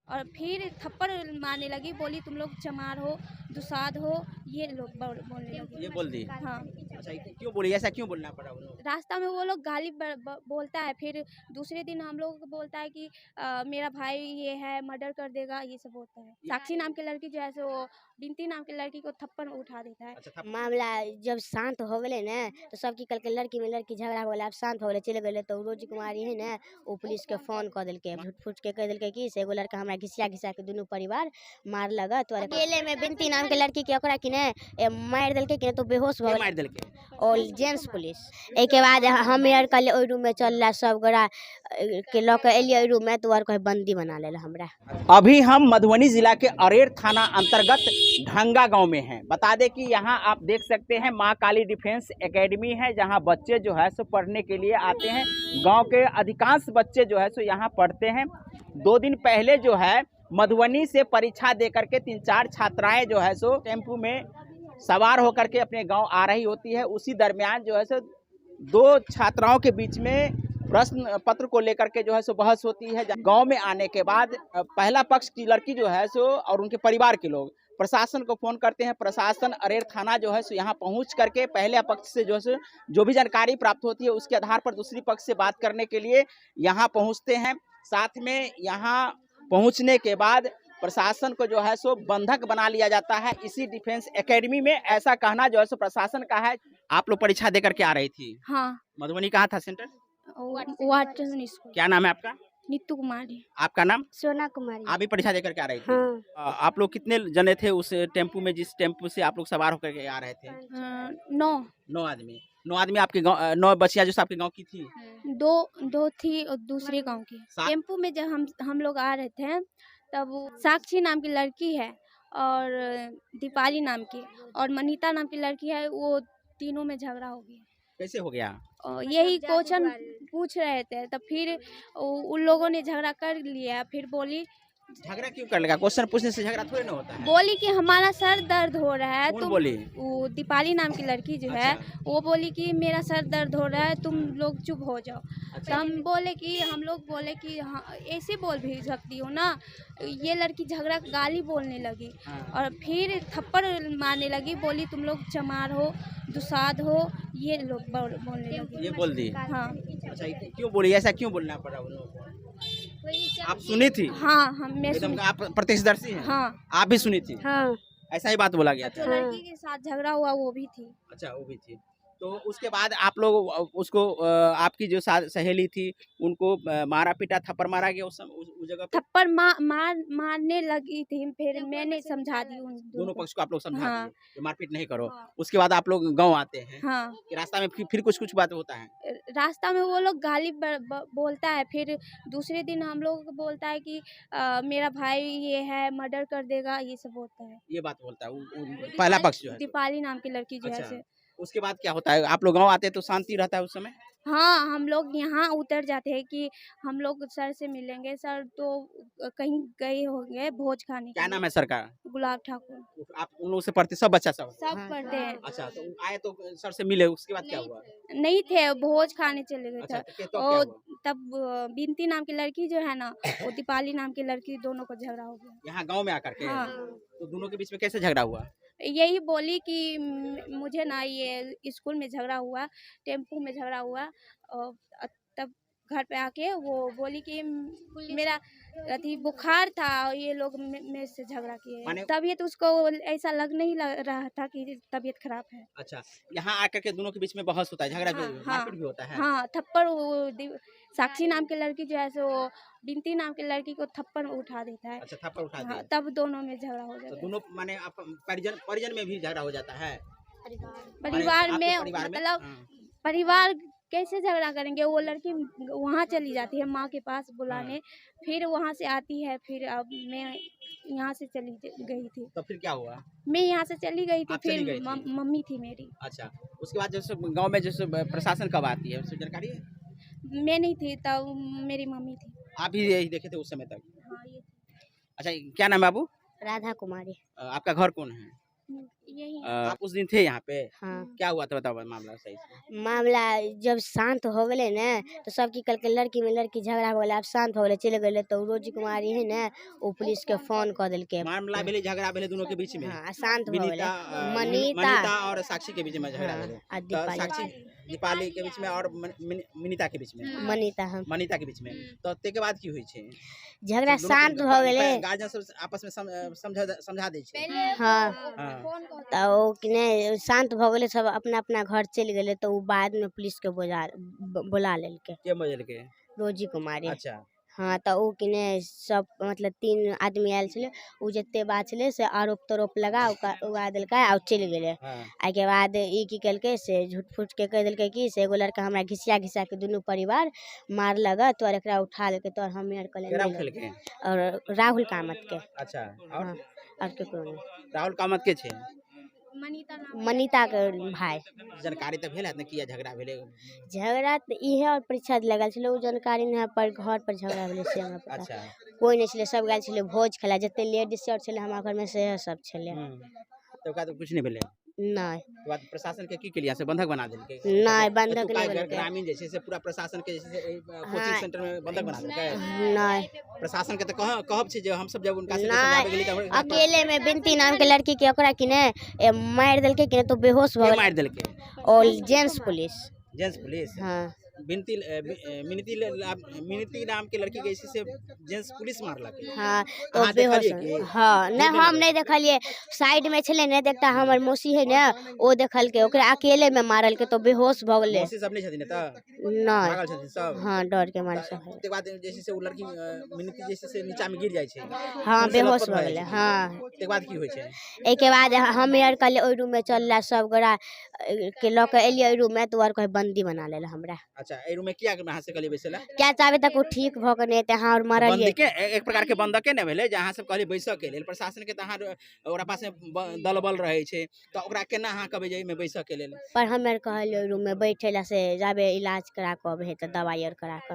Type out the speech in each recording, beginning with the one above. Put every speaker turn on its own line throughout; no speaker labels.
और फिर थप्पड़ मारने लगी, बोली तुम लोग चमार हो, दुसाध हो, ये लोग बोलने लगी।
ये बोल दी।
हाँ,
अच्छा, क्यों बोली, ऐसा क्यों बोलना पड़ा उन्हें?
रास्ता में वो लोग गाली बोलता है, फिर दूसरे दिन हम लोग को बोलता है कि मेरा भाई ये है, मर्डर कर देगा, ये सब होता है। साक्षी नाम की लड़की जो है सो बिनती नाम की लड़की को थप्पड़ उठा देता है।
अच्छा,
मामला जब शांत हो गए ना तो सबकी कल के लड़की में लड़की झगड़ा हो गया, अब शांत हो गए, चले गए तो रोजी कुमारी है ना, वो पुलिस के फोन कर दिलके, झूठ फूट के कह दिलके कि से एगो लड़का हमरा घिसिया घिसिया के दोनों परिवार मार लगा, तो अकेले में बिनती नाम के लड़की के ओकरा कि ने मार दिलके कि तो बेहोश हो
ये
गए
मार दिल के।
और जेंट्स पुलिस। एक के बाद हम यार कल ओई रूम में चल रहा सब गोरा के लोग एलिए ओई रूम में तो और कोई बंदी बना लेला हमरा।
अभी हम मधुबनी जिला के अरेर थाना अंतर्गत ढंगा गांव में हैं। बता दें कि यहाँ आप देख सकते हैं माँ काली डिफेंस एकेडमी है, जहाँ बच्चे जो है सो पढ़ने के लिए आते हैं। गांव के अधिकांश बच्चे जो है सो यहाँ पढ़ते हैं। 2 दिन पहले जो है मधुबनी से परीक्षा दे करके 3-4 छात्राएं जो है सो टेम्पू में सवार होकर के अपने गांव आ रही होती है। उसी दरमियान जो है सो 2 छात्राओं के बीच में प्रश्न पत्र को लेकर के जो है सो बहस होती है। गांव में आने के बाद पहला पक्ष की लड़की जो है सो और उनके परिवार के लोग प्रशासन को फोन करते हैं। प्रशासन अरेर थाना जो है सो यहाँ पहुंच करके पहले पक्ष से जो है जो भी जानकारी प्राप्त होती है उसके आधार पर दूसरी पक्ष से बात करने के लिए यहाँ पहुँचते हैं। साथ में यहाँ पहुँचने के बाद प्रशासन को जो है सो बंधक बना लिया जाता है इसी डिफेंस एकेडमी में, ऐसा कहना जो है सो प्रशासन का है। आप लोग परीक्षा दे करके आ रही थी
हाँ,
मधुबनी, कहाँ था सेंटर?
Watson school.
क्या नाम है आपका?
नीतू कुमारी।
आपका नाम?
सोना कुमारी।
आप भी परीक्षा देकर के आ रही थी?
हाँ।
आप लोग कितने जने थे उस टेम्पू में, जिस टेम्पू से आप लोग सवार होकर के आ रहे थे?
9
9 आदमी। 9 आदमी आपके गाँव, 9 बच्चियां जो आपके गाँव की थी?
दो थी और दूसरे गांव की।
सात?
टेम्पू में जब हम लोग आ रहे थे तब वो साक्षी नाम की लड़की है और दीपाली नाम की और मनीता नाम की लड़की है, वो तीनों में झगड़ा हो गया।
कैसे हो गया?
और यही क्वेश्चन पूछ रहे थे, तब फिर उन लोगों ने झगड़ा कर लिया। फिर बोली
झगड़ा क्यों कर लेगा? क्वेश्चन पूछने से झगड़ा थोड़ी ना होता है।
बोली कि हमारा सर दर्द हो रहा है।
कौन बोली?
वो दीपाली नाम की लड़की जो है वो बोली कि मेरा सर दर्द हो रहा है, तुम लोग चुप हो जाओ। तो हम लोग बोले कि हाँ, ऐसे बोल भी सकती हो ना। ये लड़की झगड़ा गाली बोलने लगी और फिर थप्पड़ मारने लगी, बोली तुम लोग चमार हो, दुसाध हो, ये लोग बोलने लगी।
ये बोल दी।
हाँ,
अच्छा, क्यों बोली, ऐसा क्यों बोलना पड़ा उन लोगों को? आप सुनी थी?
हाँ, मैं
एकदम
सुनी।
आप प्रत्यक्षदर्शी हैं?
हाँ,
आप भी सुनी थी?
हाँ।
ऐसा ही बात बोला गया था?
जो लड़की के साथ झगड़ा हुआ वो भी थी।
अच्छा, वो भी थी। तो उसके बाद आप लोग उसको आपकी जो सहेली थी उनको मारा पीटा, थप्पड़ मारा गया उस जगह पे?
थप्पड़ मारने लगी थी, फिर मैंने समझा दी उन
दोनों पक्ष को आप लोग समझा
हाँ।
दिए कि मारपीट नहीं करो।
हाँ।
उसके बाद आप लोग गांव आते हैं
हाँ,
कि रास्ता में फिर कुछ बात होता है?
रास्ता में वो लोग गाली बोलता है, फिर दूसरे दिन हम लोग को बोलता है कि मेरा भाई ये है, मर्डर कर देगा, ये सब होता है।
ये बात बोलता है पहला पक्ष जो है।
दीपाली नाम की लड़की जो
अच्छा,
है।
उसके बाद क्या होता है? आप लोग गांव आते हैं तो शांति रहता है उस समय?
हाँ, हम लोग यहाँ उतर जाते हैं कि हम लोग सर से मिलेंगे। सर तो कहीं गए होंगे भोज खाने के
क्या
लिए।
नाम है सर का?
गुलाब ठाकुर।
आप उन लोगों से पढ़ते सब बच्चा सब?
सब पढ़ते हैं।
अच्छा, तो आए तो सर से मिले, उसके बाद क्या हुआ?
नहीं थे, भोज खाने चले गए
अच्छा,
थे।
तो क्या
और
हुआ?
तब बिनती नाम की लड़की जो है ना, वो दीपाली नाम की लड़की, दोनों को झगड़ा हो गया।
यहाँ गांव में आकर के?
हाँ।
तो दोनों के बीच में कैसे झगड़ा हुआ?
यही बोली कि मुझे ना ये स्कूल में झगड़ा हुआ, टेम्पू में झगड़ा हुआ। और तब घर पे आके वो बोली कि मेरा अथी बुखार था और ये लोग मेरे से झगड़ा किए। तबीयत उसको ऐसा नहीं लग रहा था कि तबीयत खराब है।
अच्छा, यहाँ आकर के दोनों के बीच में बहस होता है, झगड़ा भी, मारपीट भी होता है?
हाँ, थप्पड़ साक्षी नाम की लड़की जो है सो बिनती नाम की लड़की को थप्पड़ उठा देता है।
अच्छा, थप्पड़ उठा
हाँ,
दिए।
तब दोनों में झगड़ा हो जाता
तो
है।
दोनों माने आप परिजन में भी झगड़ा हो जाता है?
परिवार
आपके
में
परिवार में?
मतलब
हाँ।
परिवार कैसे झगड़ा करेंगे? वो लड़की वहाँ चली जाती है माँ के पास बुलाने, फिर वहाँ से आती है। फिर अब मैं यहाँ से चली गई थी।
तो फिर क्या हुआ?
मैं यहाँ से चली गई थी,
आप चली
फिर
गई थी?
मम्मी थी मेरी।
अच्छा, उसके बाद जैसे गांव में जैसे प्रशासन कब आती है, उससे जानकारी है?
मैं नहीं थी तब, मेरी मम्मी थी।
आप भी यही देखे थे उस समय तक?
हाँ, ये
अच्छा, क्या नाम है बाबू?
राधा कुमारी।
आपका घर कौन है?
यही
आप उस दिन थे यहाँ पे?
हाँ
क्या हुआ था बताओ मामला सही से।
मामला जब शांत हो गए न तो सब की कल के लड़की में लड़की झगड़ा हो गया, अब शांत हो गए चले गए तो रोजी कुमारी है न वो पुलिस के फोन कर दिल के।
मामला भेले झगड़ा भेले दोनों के बीच में।
हाँ शांत हो गए।
विनीता
मनीता
और साक्षी के बीच में झगड़ा
हाँ,
भेले।
आ
तो
दीपाली।
साक्षी दीपाली के बीच में और मिनीता के बीच में।
मनीता हम
मनीता के बीच में। तो ते के बाद की हुई छे?
झगड़ा शांत हो गए।
गार्जियन सब आपस में समझा दे छे।
हाँ
हाँ।
तो वो किने शांत हो गए सब अपना अपना घर चल गए तो वो बाद में पुलिस के बुला लेलके
के मजल के?
रोजी कुमारी।
अच्छा।
हाँ तो वो किने सब मतलब 3 आदमी आयल छे उ जत्ते बात छे से आरोप तरोप उगा दिलके आ चल गेले।
हाँ।
आई के बाद ई की कलके से झूठ फूट के कह दिलके कि से एगो लड़का हमरा घिसिया के दुनू परिवार मार लगा तो एकरा उठा लेके तो हम यार
केरा
कहले
खेल के?
और राहुल कामत के।
अच्छा। और
हाँ और केकरो नहीं।
राहुल कामत के छे?
मनीता के भाई।
जानकारी तो भेल है न किया झगड़ा भेले?
झगड़ा तो इहे और परीक्षा लगल छे उ जानकारी नहीं पर घर पर झगड़ा भेले से हमरा पता।
अच्छा।
कोई नहीं छे सब गेल छे भोज खेला जते लेडीज और छे हमरा घर में से सब छे।
तो का तो कुछ नहीं भेले?
नहीं
तो बात प्रशासन के की के लिए से बंधक बना देलके?
नहीं बंधक नहीं
तो
बनके।
ग्रामीण जैसे से पूरा प्रशासन के जैसे कोचिंग सेंटर में बंधक बना देलके?
नहीं
प्रशासन के तो कहब छे जो हम सब जब उनका से
नहीं
समझावे गेली त
अकेले में बिनती नाम के लड़की के ओकरा किने मार देलके किने तो बेहोश हो
के
गए
मार देलके?
और जेंट्स पुलिस।
Gents police?
हाँ
मिनती नाम के लड़की के इसी से जेंट्स पुलिस मारलक।
हाँ तो
अहाँ
बेहोश
देखलिए कि?
हाँ नहीं हम नहीं देखलिए साइड में छले ने देखता हमर मौसी है न ओ देखल के ओकरा अकेले में मारल के तो बेहोश भ गेले।
मौसी सब नहीं छथिन त?
नहीं
भागल छथिन सब?
हाँ डर के मारे सब है।
उसके बाद जैसे से वो लड़की मिनती जैसे से नीचा में गिर जाय छे।
हाँ
उनसे
बेहोश
लपट
भ
भए
गेले।
छे।
हाँ
उसके बाद की होय छे?
एक के बाद हम यार कल ओइ रूम में चलला सब गोरा के ल के एलिए ओइ रूम में तो और कोई बंदी बना लेला हमरा।
अच्छा ए रूम में किया के से कहली बैसेला?
क्या चाहे तक वो ठीक भ के नहीं ते हाँ और
बंदी
मरलिए।
के एक प्रकार के बंधके ने भेले जहां सब कहली बैसक के लेल प्रशासन के तहां ओकरा पास में दल बल रहे छे तो ओकरा केना अहां कहबे जे में बैसक के लेल?
पर हम यार कहलिए ओइ रूम में बैठेला से जाबे इलाज करा के अबे तो दवाई और करा के।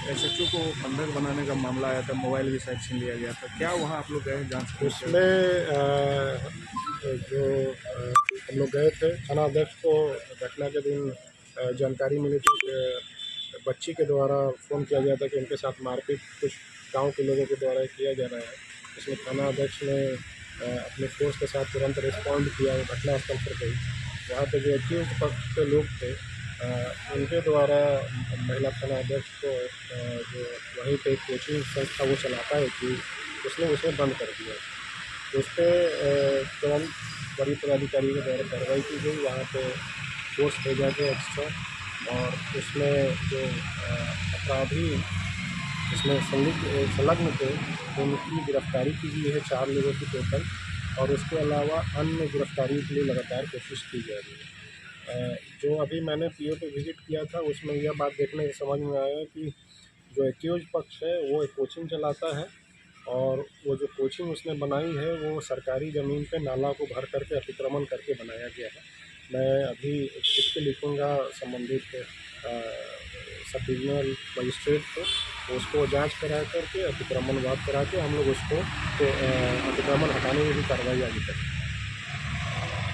एसएचओ को बंधक बनाने का मामला आया था, मोबाइल भी शायद छीन लिया गया था, क्या वहाँ आप लोग गए जांच के?
उसमें जो हम लोग गए थे थाना अध्यक्ष को घटना के दिन जानकारी मिली थी कि बच्ची के द्वारा फ़ोन किया गया था कि उनके साथ मारपीट कुछ गांव के लोगों के द्वारा किया जा रहा है। इसमें थाना अध्यक्ष ने अपने फोर्स के साथ तुरंत रिस्पॉन्ड किया, घटनास्थल पर गई। वहाँ पे जो एक्यूज पक्ष के लोग थे उनके द्वारा महिला थाना अध्यक्ष को जो वहीं पे कोचिंग संस्था वो चलाता है कि उसने उसे बंद कर दिया। उस पर तुरंत बड़ी पदाधिकारी के द्वारा कार्रवाई की गई। वहाँ पे फोर्स भेजा गया एक्स्ट्रा और उसमें जो अपराधी इसमें संलग्न थे उनकी गिरफ्तारी की गई है 4 लोगों की टोटल, और उसके अलावा अन्य गिरफ्तारी के लिए लगातार कोशिश की जा रही है। जो अभी मैंने पीओ पे विजिट किया था उसमें यह बात देखने से समझ में आया कि जो एक्यूज पक्ष है वो एक कोचिंग चलाता है और वो जो कोचिंग उसने बनाई है वो सरकारी ज़मीन पे नाला को भर करके अतिक्रमण करके बनाया गया है। मैं अभी इसके लिखूँगा संबंधित सब डिविजनल मजिस्ट्रेट को, उसको जांच करा करके अतिक्रमण वाद करा के हम लोग उसको तो अतिक्रमण हटाने में भी कार्रवाई आगे करें।